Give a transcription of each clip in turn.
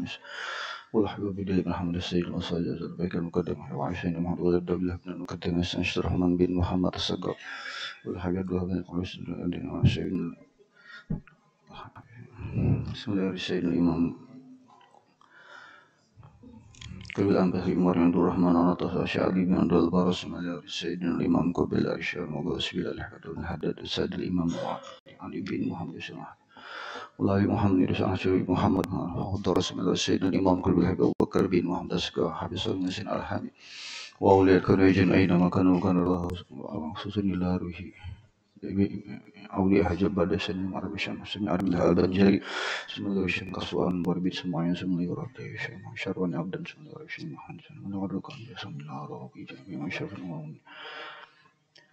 الخامس والحبيب إليه محمد السيد المصطفى البيك المقدم وعشرين محمد ولد الله بن المقدم استنشد الرحمن بن محمد السقاف والحبيب الله بن قميص الدين وعشرين بسم الله الرحمن الإمام قبل الأنبياء عمر عبد الرحمن أنطس الشعبي بن عبد البارس مالي سيدنا الإمام قبل الأشياء وقوس بلا الحدد والحدد السيد الإمام علي بن محمد سمع والله محمد رسول شريف محمد ودرس من سيدنا الإمام قبل الحبيب أبو بكر بن محمد السكا حبس المسين الحامي وأولياء الكريجين أينما كانوا كان الله خصوصا إلى روحي أولياء حجب بعد سنة عربي شمس سمع الله البنجري سمع الله الشيخ قصوان بربيت سمعين سمع الله رب الشيخ شرون عبدا سمع الله الشيخ محمد سمع الله ورقان سمع الله ربي جميع شرف المؤمن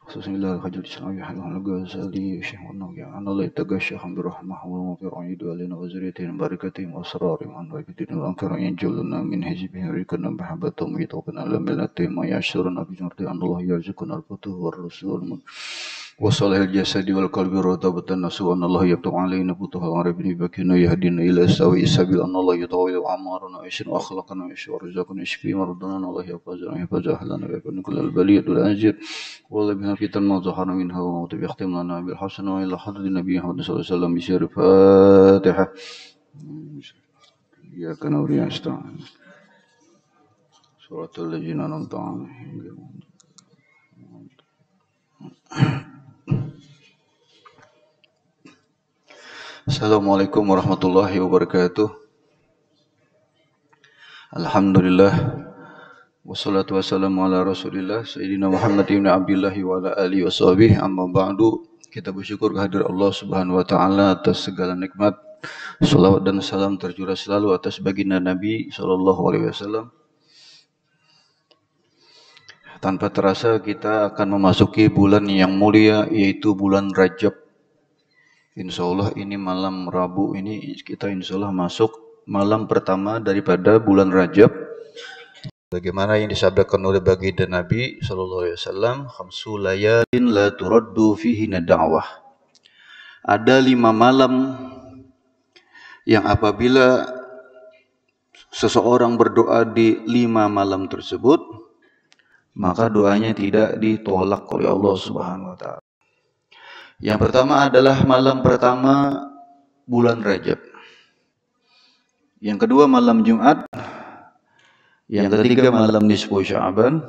خصوصا الله الحجر السلامي حلوه الغزالي الشيخ والنبي أن الله يتقى الشيخ عبد الرحمن ومغفر عيد علينا وزريتهم بركتهم وأسرارهم عن بركتهم وأنكر ينجلنا من حزبهم ريكنا محبتهم ويتوقنا لملتهم ويعشرنا بجمرة أن الله يرزقنا الفتوح والرسول وصالح الجسد والقلب رتبة النفس وأن الله يفتح علينا فتوح العربين بكنا يهدينا إلى سوي السبيل أن الله يطول أعمارنا ويحسن أخلاقنا ويشفي ورزقنا ويشفي مرضنا أن الله يحفظنا ويحفظ أهلنا ويكون كل البلية والأنجر والله بنا فتن ما ظهر منها وما يختم لنا بالحسن وإلى حضرة النبي محمد صلى الله عليه وسلم بشر الفاتحة إياك نعبد وإياك نستعين صراط الذين أنعمت عليهم. Assalamualaikum warahmatullahi wabarakatuh. Alhamdulillah wassalatu wassalamu ala rasulillah Sayyidina Muhammad ibn Abdullah wa ala alihi wa sahbihi amma ba'du. Kita bersyukur kehadirat Allah subhanahu wa ta'ala atas segala nikmat. Salawat dan salam tercurah selalu atas baginda Nabi sallallahu alaihi wasallam. Tanpa terasa kita akan memasuki bulan yang mulia yaitu bulan Rajab. Insya Allah ini malam Rabu ini kita insya Allah masuk malam pertama daripada bulan Rajab. Bagaimana yang disabdakan oleh baginda Nabi sallallahu alaihi wasallam, khamsu layalin la turaddu fihinna da'wah. Ada 5 malam yang apabila seseorang berdoa di 5 malam tersebut, maka doanya tidak ditolak oleh Allah Subhanahu wa taala. Yang pertama adalah malam pertama bulan Rajab. Yang kedua malam Jumat. Yang ketiga malam nisfu Sya'ban.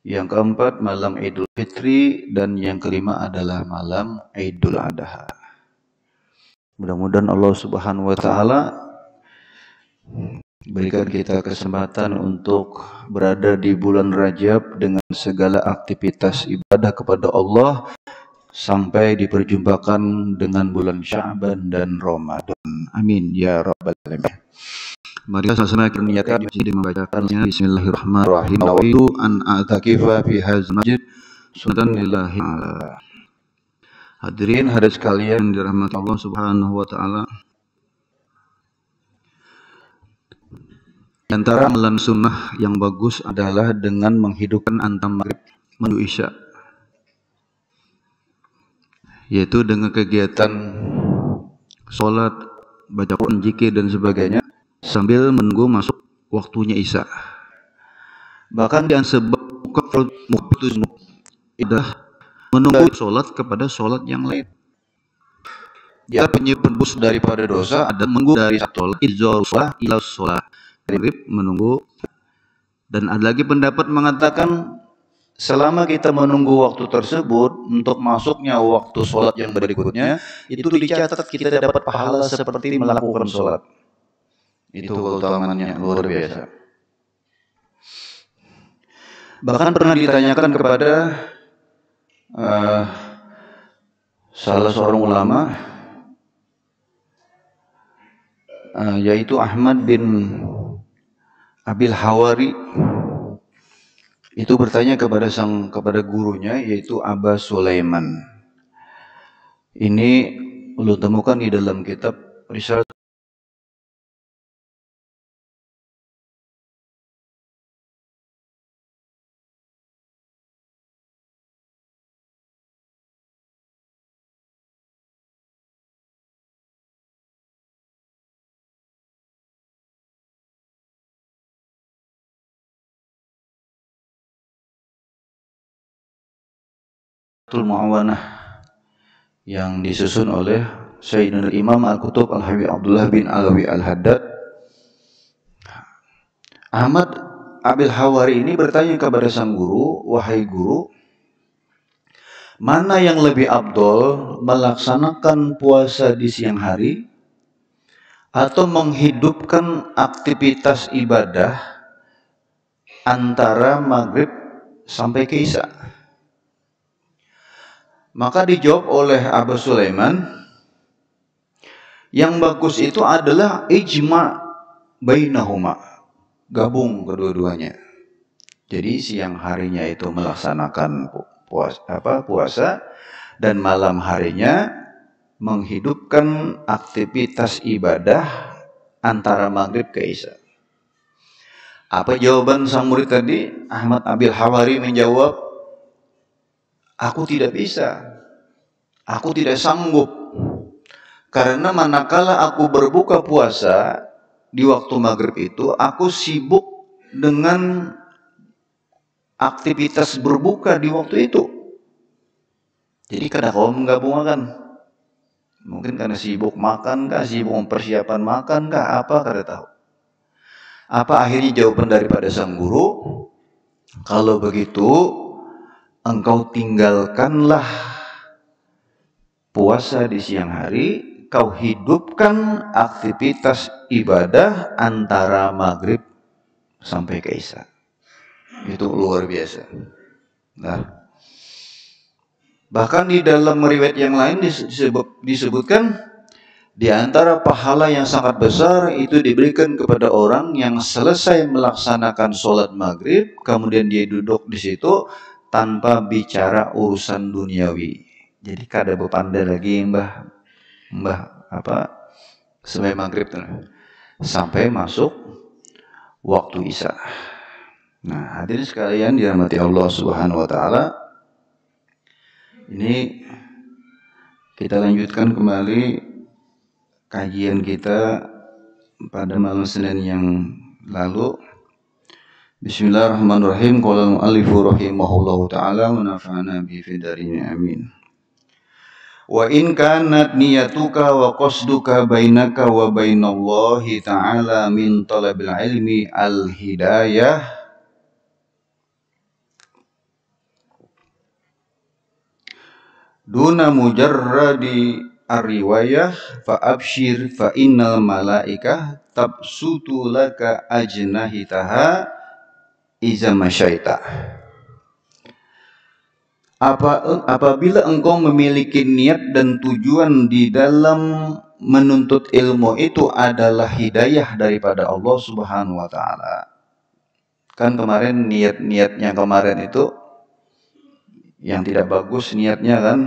Yang keempat malam Idul Fitri. Dan yang kelima adalah malam Idul Adha. Mudah-mudahan Allah Subhanahu wa taala berikan kita kesempatan untuk berada di bulan Rajab dengan segala aktivitas ibadah kepada Allah sampai diperjumpakan dengan bulan Sya'ban dan Ramadan. Amin ya rabbal alamin. Mari sama-sama kita niatkan dengan membacakannya. Bismillahirrahmanirrahim. Nawaitu an a'takifa fi hadzal masjid sunnatan lillahi ta'ala. Hadirin hadirat sekalian dirahmati Allah Subhanahu wa taala. Di antara amalan sunnah yang bagus adalah dengan menghidupkan antara maghrib menuju isya, yaitu dengan kegiatan sholat, baca Quran, zikir dan sebagainya sambil menunggu masuk waktunya isya. Bahkan yang sebab itu adalah menunggu sholat kepada sholat yang lain. Dia penyebus daripada dosa ada menunggu dari sholat idzar ila sholat maghrib menunggu. Dan ada lagi pendapat mengatakan selama kita menunggu waktu tersebut untuk masuknya waktu sholat yang berikutnya, itu dicatat kita dapat pahala seperti melakukan sholat. Itu keutamaannya luar biasa. Bahkan pernah ditanyakan kepada salah seorang ulama, yaitu Ahmad bin Abil Hawari. Itu bertanya kepada gurunya yaitu Aba Sulaiman. Ini lu temukan di dalam kitab Risalah Tul Mu'awanah yang disusun oleh Sayyidina Imam Al-Qutub Al-Habib Abdullah bin Alawi Al-Haddad. Ahmad Abil Hawari ini bertanya kepada sang guru, wahai guru, mana yang lebih afdol, melaksanakan puasa di siang hari atau menghidupkan aktivitas ibadah antara maghrib sampai ke isya? Maka dijawab oleh Abu Sulaiman, yang bagus itu adalah ijma bainahuma, gabung kedua-duanya. Jadi siang harinya itu melaksanakan puasa dan malam harinya menghidupkan aktivitas ibadah antara maghrib ke isya. Apa jawaban sang murid tadi? Ahmad Abil Hawari menjawab, aku tidak bisa, aku tidak sanggup, karena manakala aku berbuka puasa di waktu maghrib itu, aku sibuk dengan aktivitas berbuka di waktu itu. Jadi kada kau menggabungkan, mungkin karena sibuk makan kah, sibuk mempersiapkan makan kah, apa kada tahu. Apa akhirnya jawaban daripada sang guru? Kalau begitu, engkau tinggalkanlah puasa di siang hari, kau hidupkan aktivitas ibadah antara maghrib sampai ke isya. Itu luar biasa. Nah, bahkan di dalam riwayat yang lain disebutkan, di antara pahala yang sangat besar itu diberikan kepada orang yang selesai melaksanakan sholat maghrib, kemudian dia duduk di situ tanpa bicara urusan duniawi. Jadi kada berpandai lagi mbah sampai maghrib sampai masuk waktu isya. Nah, hadirin sekalian dirahmati Allah Subhanahu wa taala. Ini kita lanjutkan kembali kajian kita pada malam Senin yang lalu. Bismillahirrahmanirrahim. Qala al-mu'allifu rahimahullahu taala wa nafa'ana bi fidarin amin. Wa in kanat niyatuka wa qasduka bainaka wa bainallahi ta'ala min talabil ilmi al-hidayah duna mujarradi ar-riwayah fa abshir fa innal malaikah tabsutu laka ajnahitaha iza masyaita. Apabila engkau memiliki niat dan tujuan di dalam menuntut ilmu itu adalah hidayah daripada Allah Subhanahu wa taala. Kan kemarin niat-niatnya kemarin itu yang tidak bagus niatnya kan,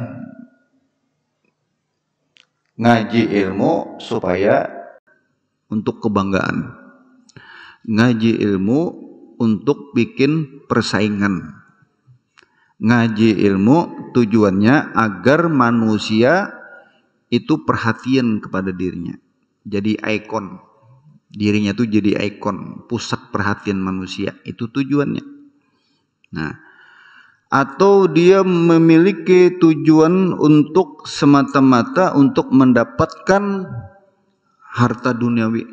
ngaji ilmu supaya untuk kebanggaan, ngaji ilmu untuk bikin persaingan, ngaji ilmu tujuannya agar manusia itu perhatian kepada dirinya, jadi ikon, dirinya tuh jadi ikon, pusat perhatian manusia, itu tujuannya. Nah, atau dia memiliki tujuan untuk semata-mata untuk mendapatkan harta duniawi.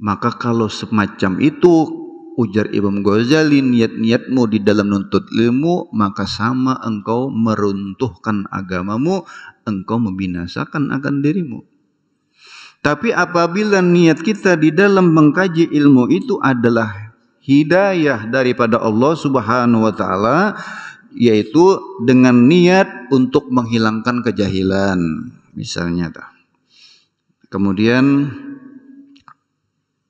Maka kalau semacam itu, ujar Imam Ghazali, niat-niatmu di dalam nuntut ilmu, maka sama engkau meruntuhkan agamamu, engkau membinasakan akan dirimu. Tapi apabila niat kita di dalam mengkaji ilmu itu adalah hidayah daripada Allah Subhanahu wa taala, yaitu dengan niat untuk menghilangkan kejahilan misalnya. Kemudian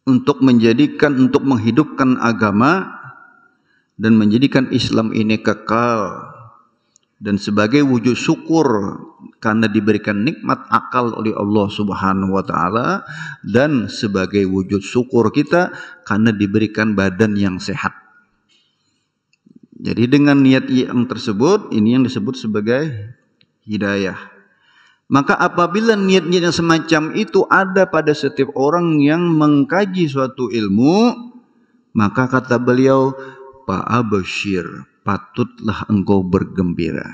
untuk menghidupkan agama dan menjadikan Islam ini kekal, dan sebagai wujud syukur karena diberikan nikmat akal oleh Allah Subhanahu wa taala, dan sebagai wujud syukur kita karena diberikan badan yang sehat. Jadi dengan niat yang tersebut, ini yang disebut sebagai hidayah. Maka apabila niat-niat yang semacam itu ada pada setiap orang yang mengkaji suatu ilmu, maka kata beliau, fa'abshir, patutlah engkau bergembira.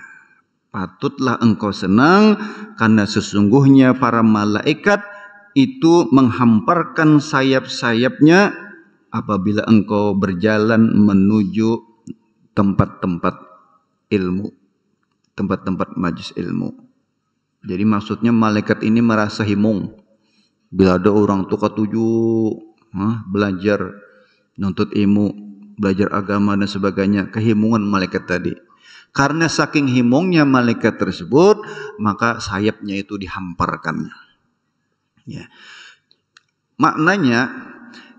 Patutlah engkau senang karena sesungguhnya para malaikat itu menghamparkan sayap-sayapnya apabila engkau berjalan menuju tempat-tempat ilmu, tempat-tempat majlis ilmu. Jadi maksudnya malaikat ini merasa himung bila ada orang tua ketujuh belajar nuntut ilmu, belajar agama dan sebagainya, kehimungan malaikat tadi. Karena saking himungnya malaikat tersebut, maka sayapnya itu dihamparkan. Ya. Maknanya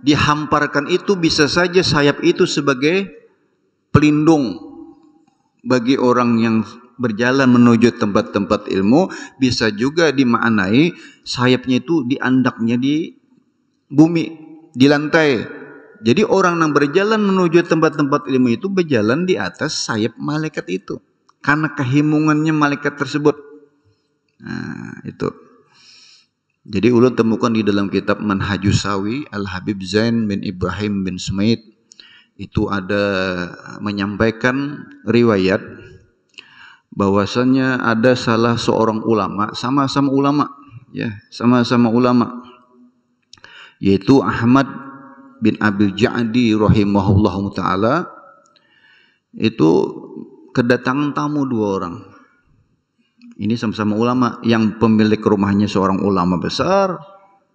dihamparkan itu bisa saja sayap itu sebagai pelindung bagi orang yang berjalan menuju tempat-tempat ilmu, bisa juga dimaknai sayapnya itu diandaknya di bumi, di lantai. Jadi orang yang berjalan menuju tempat-tempat ilmu itu berjalan di atas sayap malaikat itu karena kehimungannya malaikat tersebut. Nah, itu. Jadi ulun temukan di dalam kitab Manhajus Sawi Al-Habib Zain bin Ibrahim bin Sumaid itu ada menyampaikan riwayat bahwasannya ada salah seorang ulama, sama-sama ulama, yaitu Ahmad bin Abil Ja'di rahimahullahu ta'ala, itu kedatangan tamu dua orang. Ini sama-sama ulama, yang pemilik rumahnya seorang ulama besar,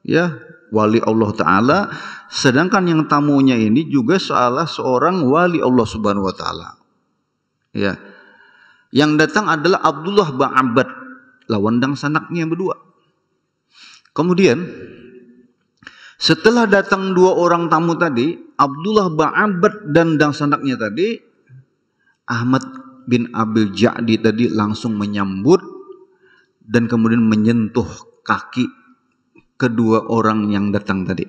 ya, wali Allah Ta'ala, sedangkan yang tamunya ini juga salah seorang wali Allah Subhanahu wa Ta'ala. Ya. Yang datang adalah Abdullah bin Abbad, lawandang sanaknya berdua. Kemudian setelah datang dua orang tamu tadi, Abdullah bin Abbad dan sanaknya tadi, Ahmad bin Abil Ja'di tadi langsung menyambut dan kemudian menyentuh kaki kedua orang yang datang tadi.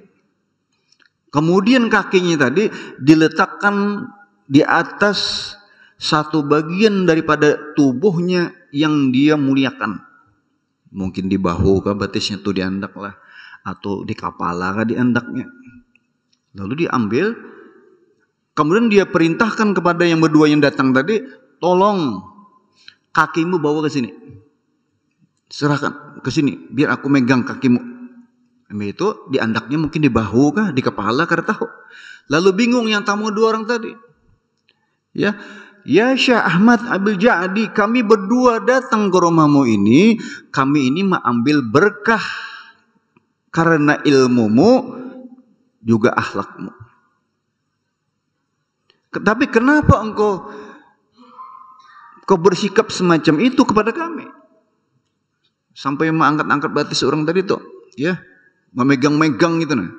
Kemudian kakinya tadi diletakkan di atas satu bagian daripada tubuhnya yang dia muliakan. Mungkin di bahu kah, batisnya tuh diandak lah, atau di kepala kah diandaknya. Lalu diambil, kemudian dia perintahkan kepada yang berdua yang datang tadi, tolong kakimu bawa ke sini, serahkan ke sini, biar aku megang kakimu. Itu diandaknya mungkin di bahu kah, di kepala kah, tahu. Lalu bingung yang tamu dua orang tadi. Ya Syekh Ahmad Abil Ja'di, kami berdua datang ke rumahmu ini, kami ini mengambil berkah karena ilmumu juga akhlakmu. Tapi kenapa engkau bersikap semacam itu kepada kami? Sampai mengangkat-angkat batis orang tadi tuh, ya, memegang-megang gitu nah.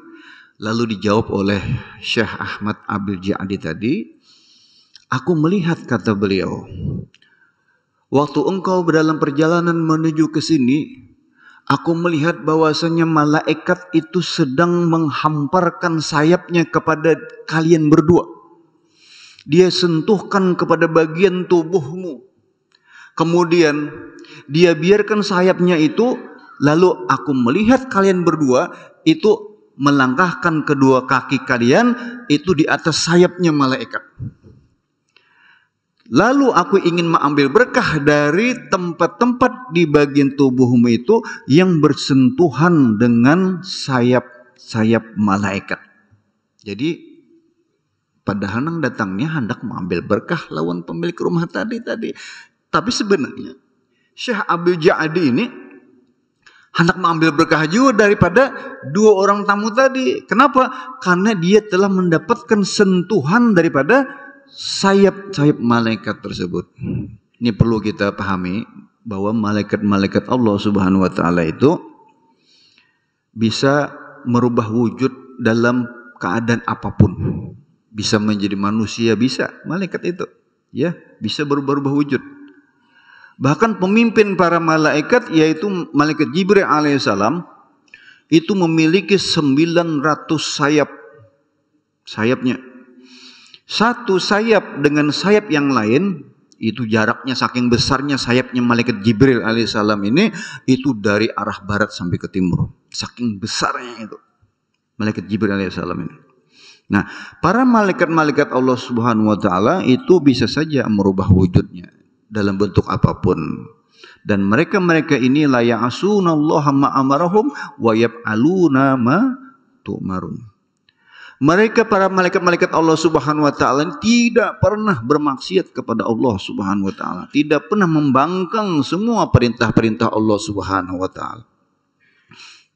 Lalu dijawab oleh Syekh Ahmad Abil Ja'di tadi, aku melihat, kata beliau, waktu engkau dalam perjalanan menuju ke sini, aku melihat bahwasanya malaikat itu sedang menghamparkan sayapnya kepada kalian berdua. Dia sentuhkan kepada bagian tubuhmu. Kemudian dia biarkan sayapnya itu, lalu aku melihat kalian berdua itu melangkahkan kedua kaki kalian itu di atas sayapnya malaikat. Lalu aku ingin mengambil berkah dari tempat-tempat di bagian tubuhmu itu yang bersentuhan dengan sayap-sayap malaikat. Jadi padahal nang datangnya hendak mengambil berkah lawan pemilik rumah tadi. Tapi sebenarnya Syekh Abil Ja'di ini hendak mengambil berkah juga daripada dua orang tamu tadi. Kenapa? Karena dia telah mendapatkan sentuhan daripada sayap-sayap malaikat tersebut. Ini perlu kita pahami bahwa malaikat-malaikat Allah Subhanahu wa Ta'ala itu bisa merubah wujud dalam keadaan apapun. Bisa menjadi manusia, bisa malaikat itu, ya, bisa berubah-ubah wujud. Bahkan pemimpin para malaikat yaitu malaikat Jibril alaihissalam itu memiliki 900 sayapnya. Satu sayap dengan sayap yang lain itu jaraknya saking besarnya sayapnya malaikat Jibril alaihissalam ini itu dari arah barat sampai ke timur. Saking besarnya itu malaikat Jibril alaihissalam ini. Nah, para malaikat-malaikat Allah Subhanahu wa Ta'ala itu bisa saja merubah wujudnya dalam bentuk apapun. Dan mereka-mereka ini la ya'sunallaha ma amarahum wa yaf'aluna ma tu'marun. Mereka para malaikat-malaikat Allah Subhanahu wa taala tidak pernah bermaksiat kepada Allah Subhanahu wa taala, tidak pernah membangkang semua perintah-perintah Allah Subhanahu wa taala.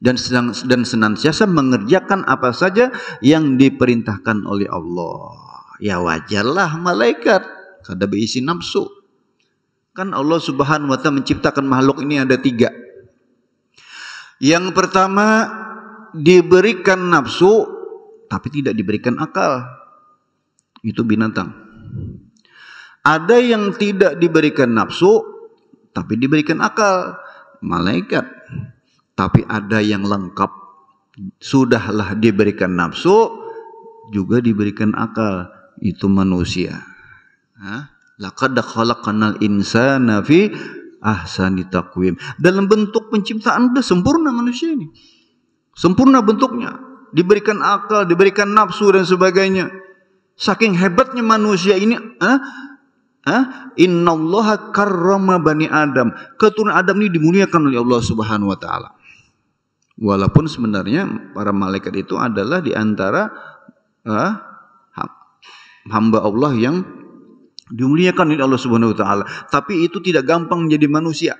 Dan senantiasa mengerjakan apa saja yang diperintahkan oleh Allah. Ya wajarlah malaikat kada berisi nafsu. Kan Allah Subhanahu wa taala menciptakan makhluk ini ada 3. Yang pertama diberikan nafsu tapi tidak diberikan akal. Itu binatang. Ada yang tidak diberikan nafsu tapi diberikan akal. Malaikat. Tapi ada yang lengkap. Sudahlah diberikan nafsu juga diberikan akal. Itu manusia. Laqad khalaqnal insana fi ahsani taqwim. Dalam bentuk penciptaan sudah sempurna manusia ini. Sempurna bentuknya. Diberikan akal, diberikan nafsu dan sebagainya. Saking hebatnya manusia ini. Innallaha karrama bani Adam. Keturunan Adam ini dimuliakan oleh Allah Subhanahu wa taala. Walaupun sebenarnya para malaikat itu adalah di antara hamba Allah yang dimuliakan oleh Allah Subhanahu wa taala, tapi itu tidak gampang menjadi manusia.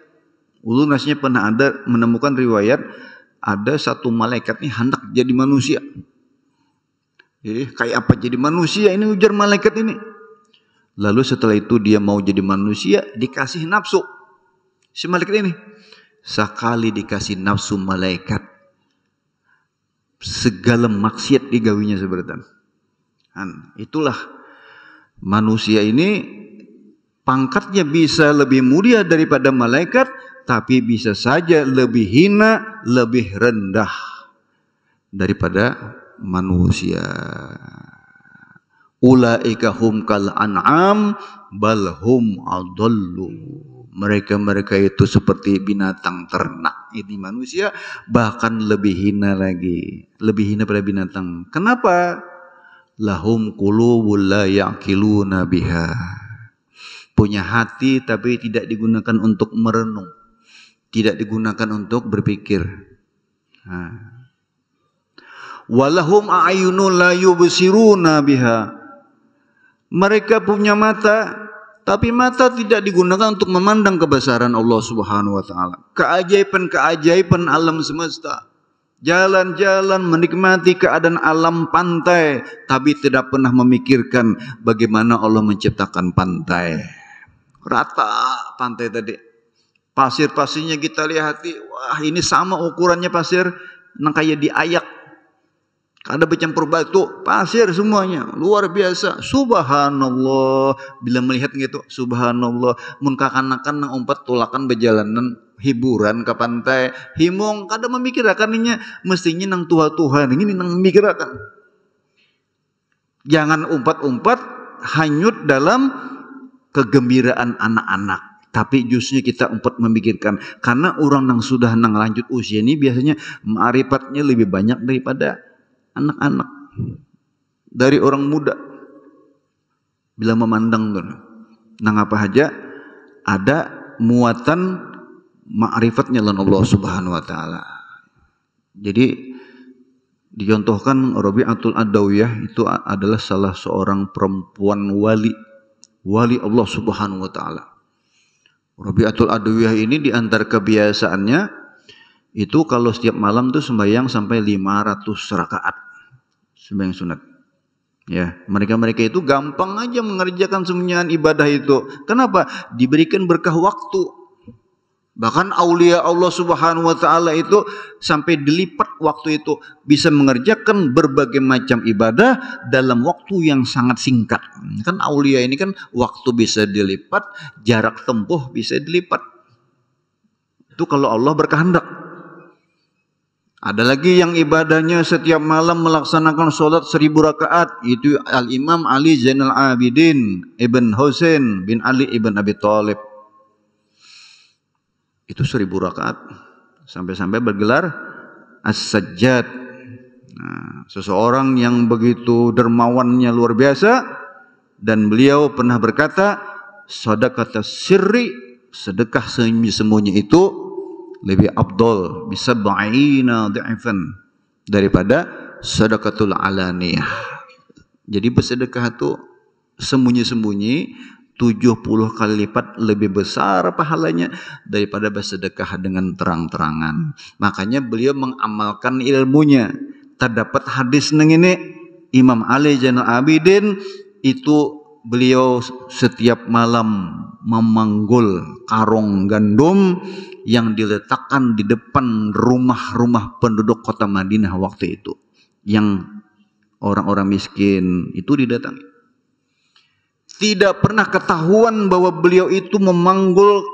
Ulun nasnya pernah ada menemukan riwayat ada satu malaikat ini hendak jadi manusia. Jadi kayak apa jadi manusia ini, ujar malaikat ini. Lalu setelah itu dia mau jadi manusia dikasih nafsu. Si malaikat ini sekali dikasih nafsu malaikat segala maksiat digawinya seberatan. Itulah manusia ini pangkatnya bisa lebih mulia daripada malaikat, tapi bisa saja lebih hina, lebih rendah daripada manusia. Ulaika hum kal an'am bal hum adallu. Mereka itu seperti binatang ternak. Ini manusia bahkan lebih hina lagi, lebih hina pada binatang. Kenapa? Lahum qulubul la ya'qiluna biha. Punya hati tapi tidak digunakan untuk merenung, tidak digunakan untuk berpikir. Walahum a'yunun la yubsiruna biha. Mereka punya mata tapi mata tidak digunakan untuk memandang kebesaran Allah Subhanahu wa taala. Keajaiban-keajaiban alam semesta. Jalan-jalan menikmati keadaan alam pantai, tapi tidak pernah memikirkan bagaimana Allah menciptakan pantai. Rata pantai tadi. Pasir-pasirnya kita lihati, wah ini sama ukurannya pasir nang kayak diayak. Kada bercampur batu, pasir semuanya, luar biasa. Subhanallah. Bila melihat gitu, subhanallah. Mun kakanakan nang umpat tulakan berjalanan hiburan ke pantai, himong kada memikirkan ini mestinya nang Tuhan ini nang memikirkan. Jangan umpat-umpat hanyut dalam kegembiraan anak-anak, tapi justru kita umpat memikirkan, karena orang yang sudah nang lanjut usia ini biasanya ma'rifatnya lebih banyak daripada anak-anak, dari orang muda. Bila memandang tuh nang apa aja ada muatan ma'rifatnya lan Allah Subhanahu wa taala. Jadi dicontohkan Rabi'atul Adawiyah itu adalah salah seorang perempuan wali Allah Subhanahu wa taala. Rabi'atul Adawiyah ini di antara kebiasaannya itu kalau setiap malam tuh sembahyang sampai 500 rakaat sembahyang sunat. Ya, mereka itu gampang aja mengerjakan semuanya ibadah itu. Kenapa? Diberikan berkah waktu. Bahkan aulia Allah Subhanahu wa taala itu sampai dilipat waktu itu, bisa mengerjakan berbagai macam ibadah dalam waktu yang sangat singkat. Kan aulia ini kan waktu bisa dilipat, jarak tempuh bisa dilipat. Itu kalau Allah berkehendak. Ada lagi yang ibadahnya setiap malam melaksanakan sholat 1000 rakaat. Itu Al-Imam Ali Zainal Abidin Ibn Husain bin Ali Ibn Abi Thalib. Itu 1000 rakaat. Sampai-sampai bergelar As-Sajjad. Nah, seseorang yang begitu dermawannya luar biasa. Dan beliau pernah berkata, sedekah sirri, sedekah sembunyi-sembunyi itu lebih afdal bisa ba'ina dha'ifan daripada sedekatul alaniyah. Jadi bersedekah itu sembunyi-sembunyi 70 kali lipat lebih besar pahalanya daripada bersedekah dengan terang-terangan. Makanya beliau mengamalkan ilmunya. Terdapat hadis neng ini Imam Ali Zainal Abidin itu beliau setiap malam memanggul karung gandum yang diletakkan di depan rumah-rumah penduduk kota Madinah waktu itu, yang orang-orang miskin itu didatangi. Tidak pernah ketahuan bahwa beliau itu memanggul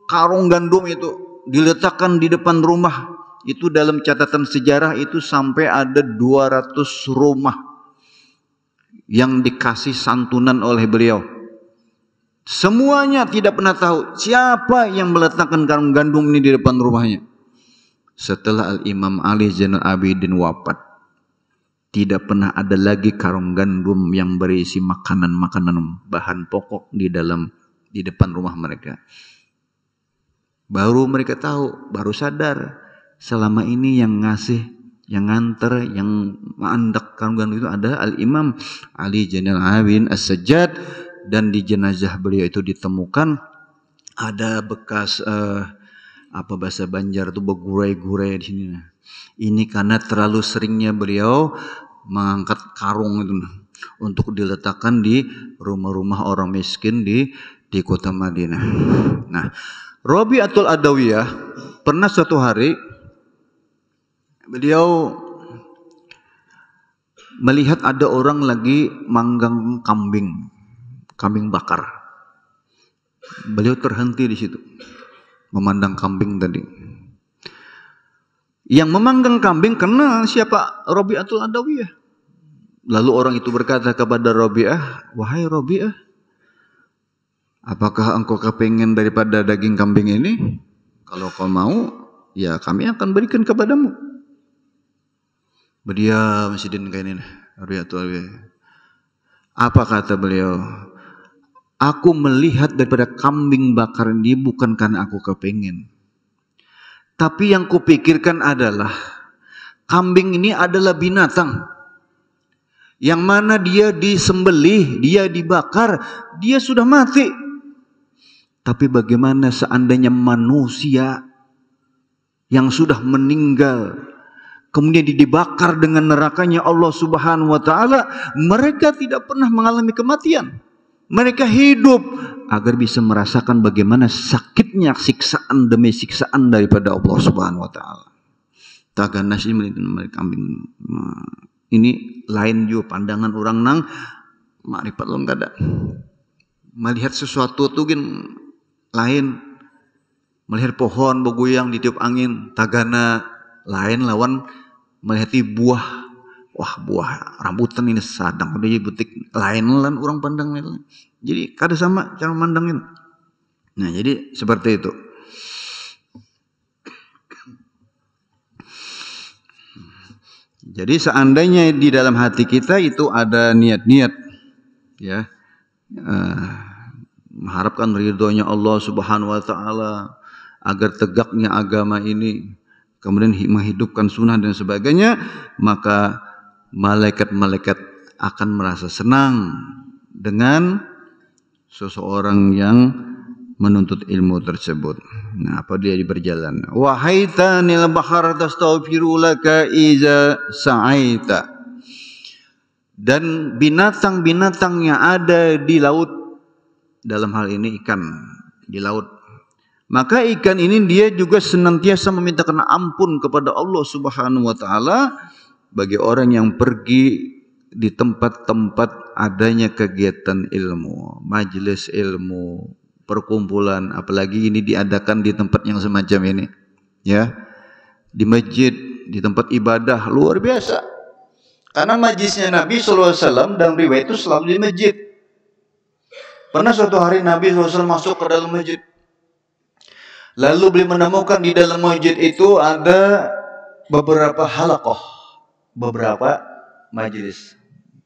karung gandum itu diletakkan di depan rumah. Itu dalam catatan sejarah itu sampai ada 200 rumah yang dikasih santunan oleh beliau. Semuanya tidak pernah tahu siapa yang meletakkan karung gandum ini di depan rumahnya. Setelah Al-Imam Ali Zainal Abidin wafat, tidak pernah ada lagi karung gandum yang berisi makanan-makanan bahan pokok di depan rumah mereka. Baru mereka tahu, baru sadar selama ini yang ngasih, yang nganter, yang mengandak karung gandum itu ada Al-Imam Ali Zainal Abidin As-Sajjad. Dan di jenazah beliau itu ditemukan ada bekas apa bahasa Banjar itu bergurai-gurai di sini. Ini karena terlalu seringnya beliau mengangkat karung itu untuk diletakkan di rumah-rumah orang miskin di kota Madinah. Nah, Rabi'atul Adawiyah pernah suatu hari beliau melihat ada orang lagi manggang kambing bakar. Beliau terhenti di situ memandang kambing tadi. Yang memanggang kambing kenal siapa? Rabi'atul Adawiyah. Lalu orang itu berkata kepada Rabi'ah, "Wahai Rabi'ah, apakah engkau kepengen daripada daging kambing ini? Kalau kau mau, ya kami akan berikan kepadamu." Berdiam sidin kayak ini Rabi'atul Adawiyah. Apa kata beliau? Aku melihat daripada kambing bakar ini bukan karena aku kepengen. Tapi yang kupikirkan adalah kambing ini adalah binatang. Yang mana dia disembelih, dia dibakar, dia sudah mati. Tapi bagaimana seandainya manusia yang sudah meninggal kemudian dibakar dengan nerakanya Allah Subhanahu wa taala, mereka tidak pernah mengalami kematian. Mereka hidup agar bisa merasakan bagaimana sakitnya siksaan demi siksaan daripada Allah Subhanahu wa taala. Taganas ini kambing. Ini lain juga pandangan orang nang makrifat long kada. Melihat sesuatu tu gin lain. Melihat pohon bergoyang ditiup angin, tagana lain lawan melihat buah. Wah, buah rambutan ini sadang pada butik lain lan orang pandang lain. Jadi kada sama cara mandangin. Nah, jadi seperti itu. Jadi seandainya di dalam hati kita itu ada niat-niat, ya, mengharapkan ridhonya Allah Subhanahu wa taala agar tegaknya agama ini, kemudian menghidupkan sunnah dan sebagainya, maka malaikat-malaikat akan merasa senang dengan seseorang yang menuntut ilmu tersebut. Nah, apa dia di berjalan? Wahai tanil bahar tastaghfiru laka iza sa'aita. Dan binatang-binatang yang ada di laut, dalam hal ini ikan di laut, maka ikan ini dia juga senantiasa memintakan ampun kepada Allah Subhanahu wa taala bagi orang yang pergi di tempat-tempat adanya kegiatan ilmu, majelis ilmu, perkumpulan, apalagi ini diadakan di tempat yang semacam ini, ya, di masjid, di tempat ibadah luar biasa. Karena majlisnya Nabi SAW dan riwayat itu selalu di masjid. Pernah suatu hari Nabi SAW masuk ke dalam masjid, lalu beliau menemukan di dalam masjid itu ada beberapa halaqah, beberapa majelis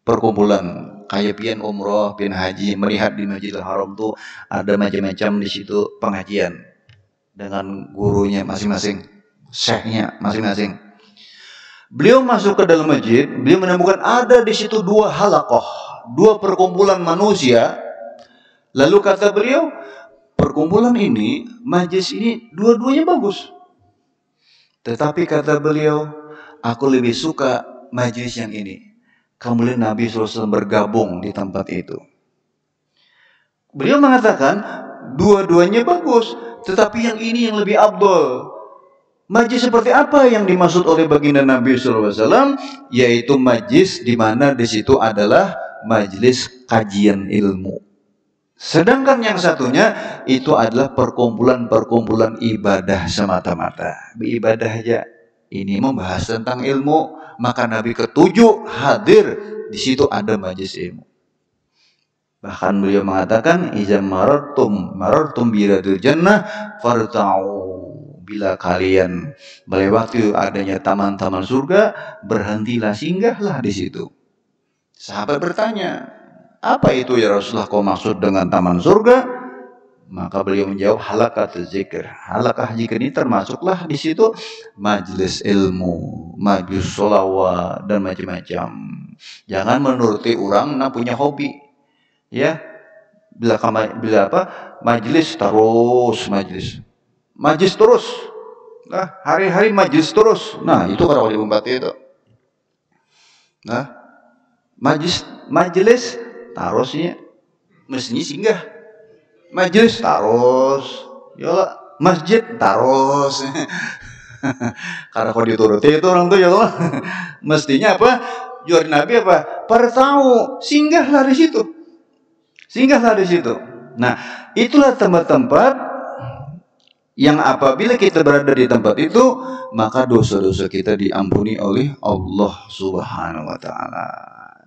perkumpulan kayak pian umroh, pian haji, melihat di Masjidil Haram tuh ada macam-macam di situ pengajian dengan gurunya masing-masing, syekhnya masing-masing. Beliau masuk ke dalam masjid, beliau menemukan ada di situ 2 halaqah, 2 perkumpulan manusia. Lalu kata beliau, perkumpulan ini, majlis ini dua-duanya bagus. Tetapi kata beliau, aku lebih suka majlis yang ini. Kemudian Nabi SAW bergabung di tempat itu. Beliau mengatakan, dua-duanya bagus, tetapi yang ini yang lebih afdal. Majlis seperti apa yang dimaksud oleh baginda Nabi SAW? Yaitu majlis di mana di situ adalah majlis kajian ilmu. Sedangkan yang satunya itu adalah perkumpulan-perkumpulan ibadah semata-mata. Beribadah aja. Ini membahas tentang ilmu, maka Nabi ke-7 hadir di situ ada majlis ilmu. Bahkan beliau mengatakan, "Iza marartum biradil jannah farta'u." Bila kalian melewati adanya taman-taman surga, berhentilah, singgahlah di situ. Sahabat bertanya, apa itu ya Rasulullah, kau maksud dengan taman surga? Maka beliau menjawab, halaqatul zikr. Halaqah zikr ini termasuklah di situ majlis ilmu, majlis sholawat dan macam-macam. Jangan menuruti orang yang punya hobi, ya. Bila majlis terus majlis terus. Nah, hari-hari majlis terus. Nah, itu kalau di Bupati itu. Nah, majlis tarusnya mestinya singgah. Majlis tarus, ya masjid tarus. Karena kalau dituruti itu orang tuh ya Allah. Mestinya apa? Jual Nabi apa? Pertau, singgahlah di situ. Singgahlah di situ. Nah, itulah tempat-tempat yang apabila kita berada di tempat itu, maka dosa-dosa kita diampuni oleh Allah Subhanahu wa taala.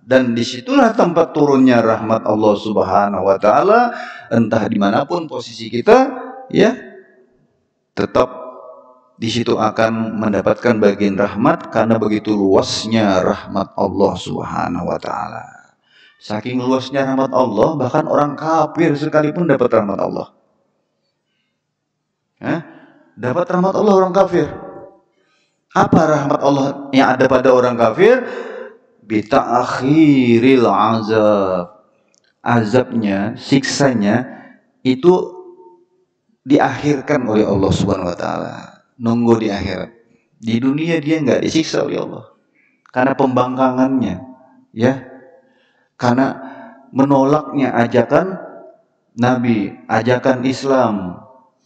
Dan disitulah tempat turunnya rahmat Allah Subhanahu wa taala, entah dimanapun posisi kita, ya, tetap di situ akan mendapatkan bagian rahmat karena begitu luasnya rahmat Allah Subhanahu wa taala. Saking luasnya rahmat Allah, bahkan orang kafir sekalipun dapat rahmat Allah. Dapat rahmat Allah orang kafir. Apa rahmat Allah yang ada pada orang kafir? Bita'akhiril azab. Azabnya, siksanya itu diakhirkan oleh Allah Subhanahu wa taala. Nunggu di akhirat. Di dunia dia enggak disiksa oleh Allah. Karena pembangkangannya, ya. Karena menolaknya ajakan Nabi, ajakan Islam.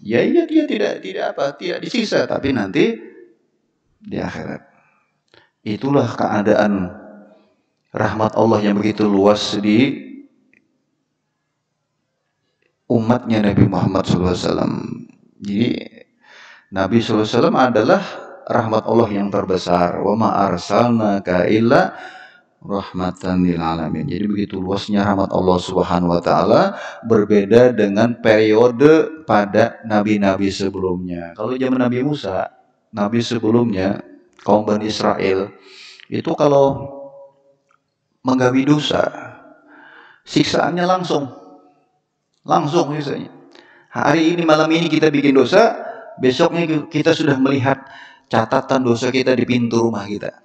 Ya dia tidak disiksa, tapi nanti di akhirat. Itulah keadaan rahmat Allah yang begitu luas di umatnya Nabi Muhammad SAW. Jadi Nabi SAW adalah rahmat Allah yang terbesar. Wa ma arsalnaka illa rahmatan lil alamin. Jadi begitu luasnya rahmat Allah Subhanahu wa taala, berbeda dengan periode pada nabi-nabi sebelumnya. Kalau zaman Nabi Musa, nabi sebelumnya kaum Bani Israel itu kalau menggawi dosa, siksaannya langsung misalnya. Hari ini malam ini kita bikin dosa, besoknya kita sudah melihat catatan dosa kita di pintu rumah kita.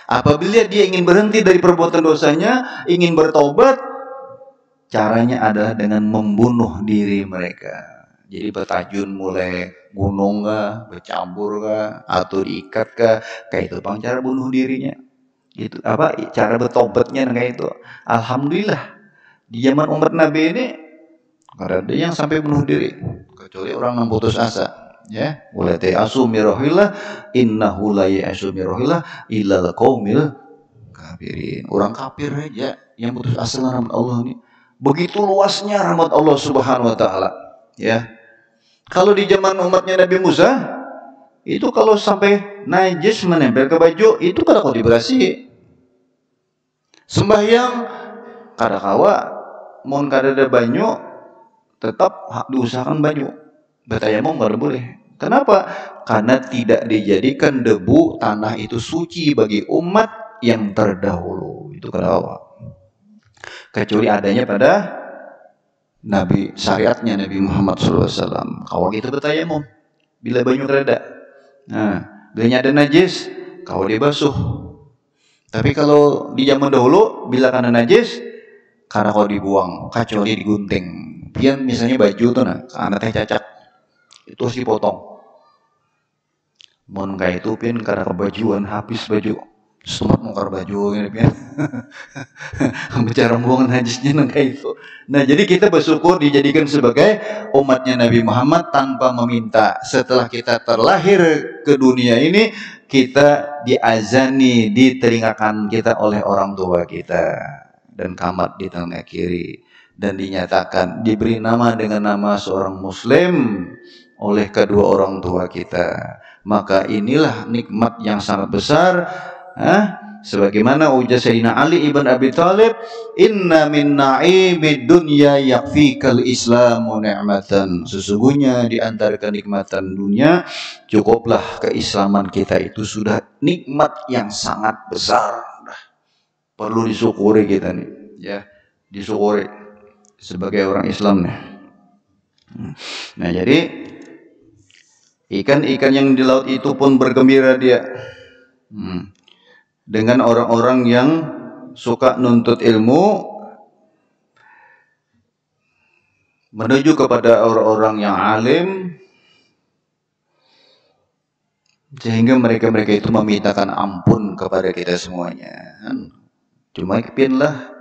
Apabila dia ingin berhenti dari perbuatan dosanya, ingin bertobat, caranya adalah dengan membunuh diri mereka. Jadi bertajun mulai gunung kah, bercampur kah, atau diikat kah, kayak itu bang cara bunuh dirinya. Itu apa cara bertobatnya kayak itu. Alhamdulillah di zaman umat Nabi ini karena ada yang sampai bunuh diri, kecuali orang yang putus asa. Ya, wala ta'asu mirahillah innahu la ya'asu mirahillah illal qaumil kafirin. Orang kafir aja yang putus asa dengan rahmat Allah ini. Begitu luasnya rahmat Allah Subhanahu wa taala, ya. Kalau di zaman umatnya Nabi Musa, itu kalau sampai najis menempel ke baju, itu kada kau diberasi. Sembahyang kada kawa, mun kada ada banyu, tetap diusahakan banyu. Bertayamum baru boleh. Kenapa? Karena tidak dijadikan debu tanah itu suci bagi umat yang terdahulu. Itu kenapa? kecuali adanya pada Nabi, syariatnya Nabi Muhammad SAW. Kau kita bertayamum bila banyu reda. Nah, bila ada najis, kau dibasuh. Tapi kalau di zaman dahulu, bila kena najis, karena kau dibuang, kecuali digunting. Pian misalnya baju tuh nah, anak teh cacat, itu harus dipotong. Mon kayak itu pian karena kebajuan habis baju. Semat mungkar baju ini pian. Bicara buang najisnya nang kayak itu. Nah, jadi kita bersyukur dijadikan sebagai umatnya Nabi Muhammad tanpa meminta. Setelah kita terlahir ke dunia ini, kita diazani, diteringakan kita oleh orang tua kita dan kamat di tengah kiri, dan dinyatakan diberi nama dengan nama seorang muslim oleh kedua orang tua kita. Maka inilah nikmat yang sangat besar. Sebagaimana ujar Sayyidina Ali ibn Abi Thalib, inna min na'imid dunya yakfikal islamu ni'matan. Sesungguhnya di antara kenikmatan dunia, cukuplah keislaman kita itu sudah nikmat yang sangat besar. Perlu disyukuri kita nih, ya, disyukuri sebagai orang Islam nih. Nah, jadi ikan-ikan yang di laut itu pun bergembira dia. Dengan orang-orang yang suka nuntut ilmu menuju kepada orang-orang yang alim, sehingga mereka-mereka itu memintakan ampun kepada kita semuanya. Cuma pianlah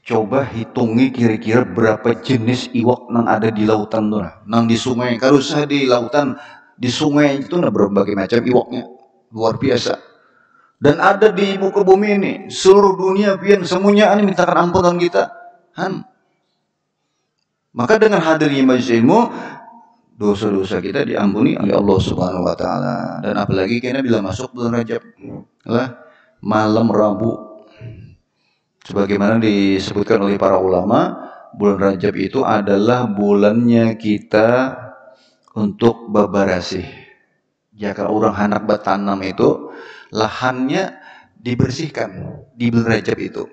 coba hitungi kira-kira berapa jenis iwak yang ada di lautan tuh, nang di sungai. Kalau usah di lautan, di sungai itu berbagai macam iwaknya. Luar biasa. Dan ada di muka bumi ini, seluruh dunia pian semuanya ini mintakan ampunan kita. Maka dengan hadirnya majelis ilmu, dosa-dosa kita diampuni oleh Allah Subhanahu wa taala. Dan apalagi kena bila masuk bulan Rajab, lah malam Rabu. Sebagaimana disebutkan oleh para ulama, bulan Rajab itu adalah bulannya kita untuk babarasih. Jika orang hendak bertanam itu, lahannya dibersihkan di bulan Rajab itu,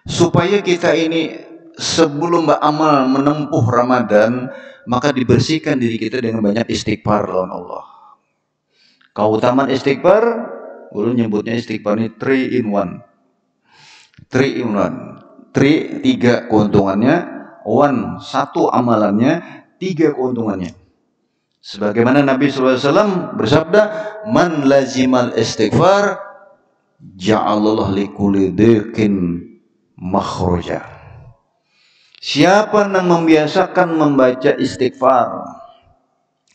supaya kita ini sebelum beramal menempuh Ramadan, maka dibersihkan diri kita dengan banyak istighfar lawan Allah. Keutamaan istighfar, ulun nyebutnya istighfar ini 3 in 1. 3 in 1. 3 keuntungannya, 1 amalannya, 3 keuntungannya. Sebagaimana Nabi SAW bersabda, man lazimal istighfar ja'alallah likulli dhiqin makhraja. Siapa yang membiasakan membaca istighfar,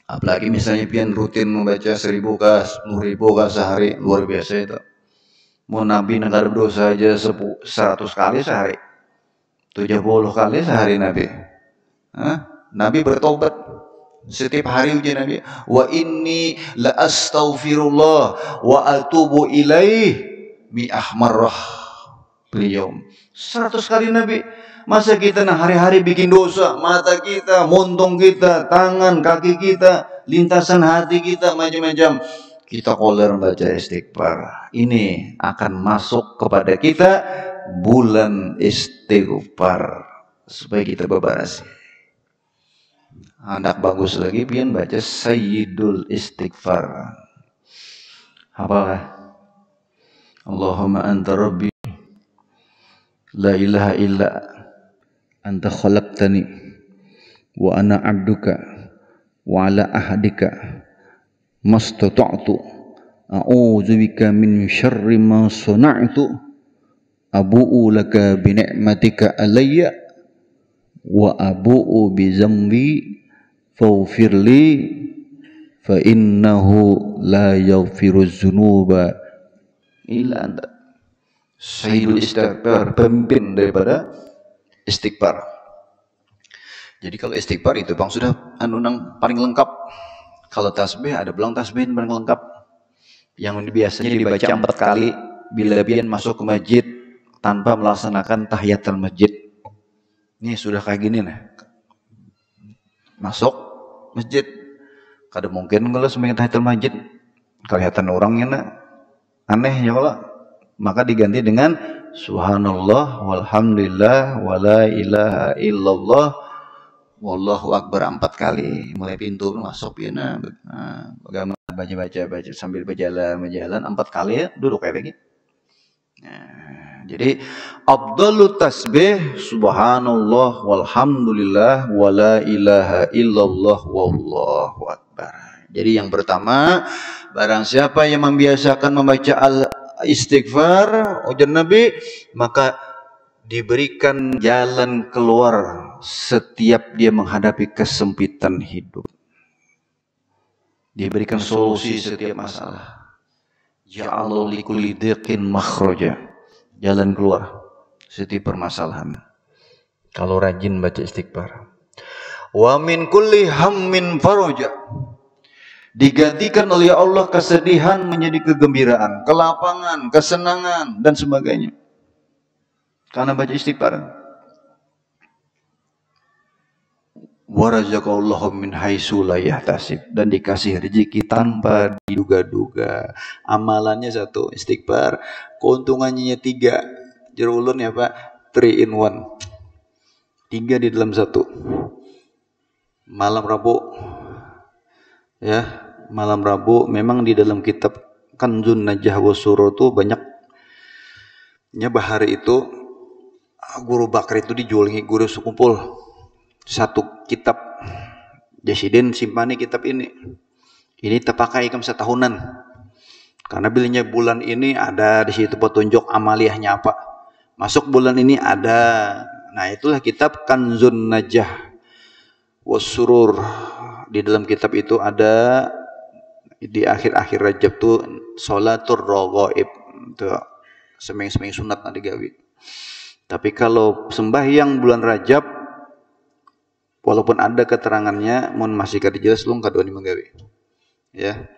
apalagi misalnya pian rutin membaca 1000 kah, 10.000 kah sehari, luar biasa itu. Mau Nabi negara berdosa aja 100 kali sehari, 70 kali sehari Nabi. Nabi bertobat setiap hari ujian Nabi. Wa inni la astaghfirullah wa atubu ilaih mi'ah marrah. Beliau 100 kali Nabi. Masa kita hari-hari bikin dosa, mata kita, montong kita, tangan, kaki kita, lintasan hati kita, macam-macam. Kita koler baca istighfar. Ini akan masuk kepada kita bulan istighfar, supaya kita bebaras. Anak bagus lagi pian baca Sayyidul Istighfar. Apalah? Allahumma anta rabbi la ilaha illa anta khalaqtani wa ana abduka wa ala ahdika mastata'tu a'udzu bika min syarri ma sana'tu abu'u laka bi ni'matika alayya wa abu'u bi dzambi faghfirli fa innahu la yaghfiru dzunuba illa anta. Sayyidul Istighfar, pemimpin daripada istighfar. Jadi kalau istighfar itu bang sudah nang paling lengkap. Kalau tasbih ada belang tasbih yang paling lengkap, yang biasanya dibaca 4 kali bila pian masuk ke masjid tanpa melaksanakan tahiyatul masjid. Ini sudah kayak gini nih. Masuk masjid, kada mungkin kalau semuanya tahiyatul masjid kelihatan orangnya nak aneh ya kalau Maka diganti dengan subhanallah walhamdulillah wala ilaha illallah wallahu akbar 4 kali. Mulai pintu masuk ya bagaimana baca sambil berjalan 4 kali ya, duduk kayak begini. Nah, jadi afdalut tasbih subhanallah walhamdulillah wala ilaha illallah wallahu akbar. Jadi yang pertama, barang siapa yang membiasakan membaca istighfar ujar Nabi, maka diberikan jalan keluar setiap dia menghadapi kesempitan hidup. Diberikan solusi setiap masalah. Ja'ala likulli dhiqin makhraja. Jalan keluar setiap permasalahan. Kalau rajin baca istighfar. Wa min kulli hammin faraja. Digantikan oleh Allah kesedihan menjadi kegembiraan, kelapangan, kesenangan dan sebagainya. Karena baca istighfar. Wa razaqallahu min haitsu la yahtasib, dan dikasih rezeki tanpa diduga-duga. Amalannya 1 istighfar, keuntungannya 3. Jero ulun ya Pak, 3 in 1. 3 di dalam 1. Malam Rabu ya, malam Rabu memang di dalam kitab Kanzun Najah wa Surur itu banyaknya bahari itu Guru Bakar itu dijualingi guru sekumpul 1 kitab. Jasidin simpani kitab ini terpakai ikam setahunan, karena bilanya bulan ini ada di situ petunjuk amaliyahnya apa, masuk bulan ini ada. Nah itulah kitab Kanzun Najah wa Surur. Di dalam kitab itu ada di akhir-akhir Rajab tuh sholatur raghaib, tuh semeng-semeng sunat nanti gawi. Tapi kalau sembahyang bulan Rajab, walaupun ada keterangannya, mohon masih kada jelas lung kadua ni menggawi. Ya.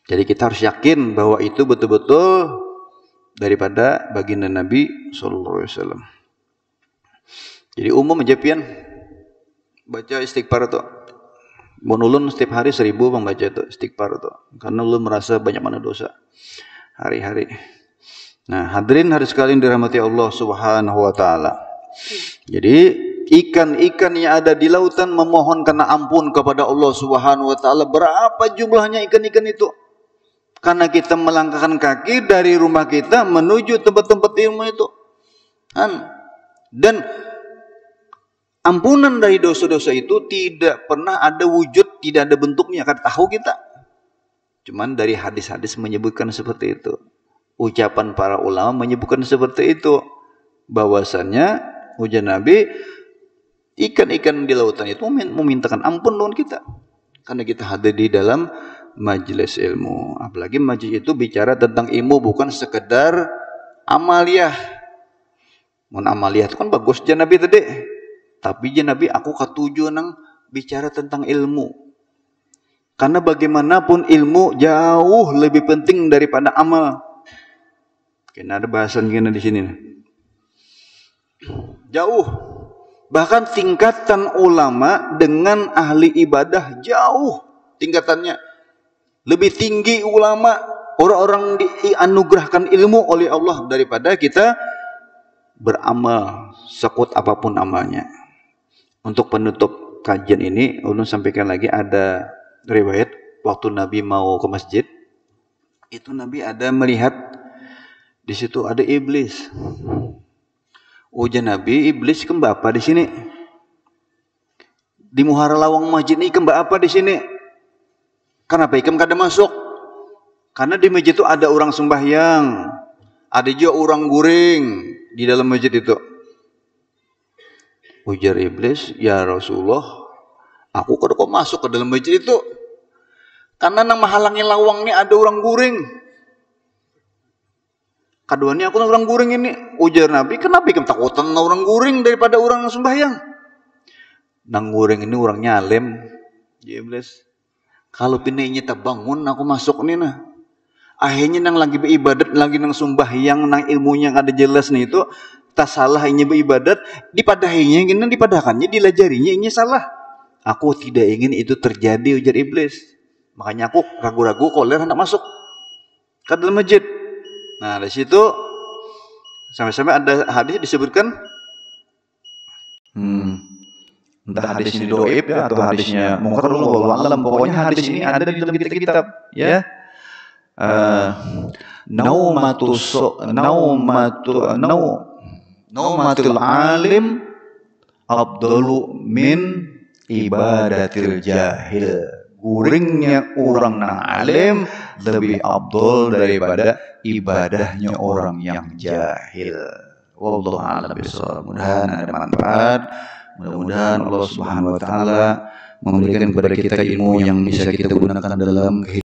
Jadi kita harus yakin bahwa itu betul-betul daripada baginda Nabi sallallahu alaihi wasallam. Jadi umum aja pian baca istighfar itu. Mun ulun setiap hari 1000 membaca itu istighfar itu, karena ulun merasa banyak mana dosa hari-hari. Nah, hadirin hari sekalian dirahmati Allah Subhanahu wa taala. Jadi ikan-ikan yang ada di lautan memohon karena ampun kepada Allah Subhanahu wa taala. Berapa jumlahnya ikan-ikan itu? Karena kita melangkahkan kaki dari rumah kita menuju tempat-tempat ilmu itu. Dan ampunan dari dosa-dosa itu tidak pernah ada wujud, tidak ada bentuknya, kan tahu kita. Cuman dari hadis-hadis menyebutkan seperti itu. Ucapan para ulama menyebutkan seperti itu. Bahwasannya ujar Nabi, ikan-ikan di lautan itu memintakan ampun lawan kita. Karena kita hadir di dalam majelis ilmu. Apalagi majelis itu bicara tentang ilmu, bukan sekedar amaliyah. Mun amaliyah itu kan bagus jan Nabi tadi. Tapi jan Nabi aku katuju nang bicara tentang ilmu. Karena bagaimanapun ilmu jauh lebih penting daripada amal. Kena ada bahasan gini di sini. Jauh. Bahkan tingkatan ulama dengan ahli ibadah jauh tingkatannya. Lebih tinggi ulama, orang-orang dianugerahkan ilmu oleh Allah daripada kita beramal sekut apapun amalnya. Untuk penutup kajian ini, ulun sampaikan lagi ada riwayat waktu Nabi mau ke masjid, itu Nabi ada melihat di situ ada iblis. Ujar Nabi, iblis kembali apa di sini? Di muhara lawang masjid ini kembali apa di sini? Kenapa ikam kada masuk? Karena di masjid itu ada orang sembahyang, ada juga orang guring di dalam masjid itu. Ujar iblis, ya Rasulullah, aku kada kok masuk ke dalam masjid itu. Karena nang menghalangi lawang ini ada orang guring. Kaduanya aku orang guring ini. Ujar Nabi, kenapa ikam takutan orang guring daripada orang sembahyang? Nang guring ini orangnya alim. Ya iblis, kalau pinainya terbangun aku masuk nih nah. Akhirnya nang lagi beribadat, lagi nang sembahyang, nang ilmunya kada jelas nih itu, tak salah ini beribadat, dipadahinya gini, dipadahkannya, dilajarinya ini salah. Aku tidak ingin itu terjadi, ujar iblis. Makanya aku ragu-ragu kalau hendak masuk ke dalam masjid. Nah dari situ Sampai-sampai ada hadis disebutkan entah hadis ini doib ya atau hadisnya mungkar, wallahu alam. Pokoknya hadis ini ada di dalam kitab-kitab ya. Naumatul alim afdalu min ibadatil jahil. Guringnya orang nang alim lebih afdal daripada ibadahnya orang yang jahil. Wallahu a'lam bishawab. Mudah-mudahan ada manfaat. Mudah-mudahan Allah Subhanahu wa taala memberikan kepada kita ilmu yang bisa kita gunakan dalam kehidupan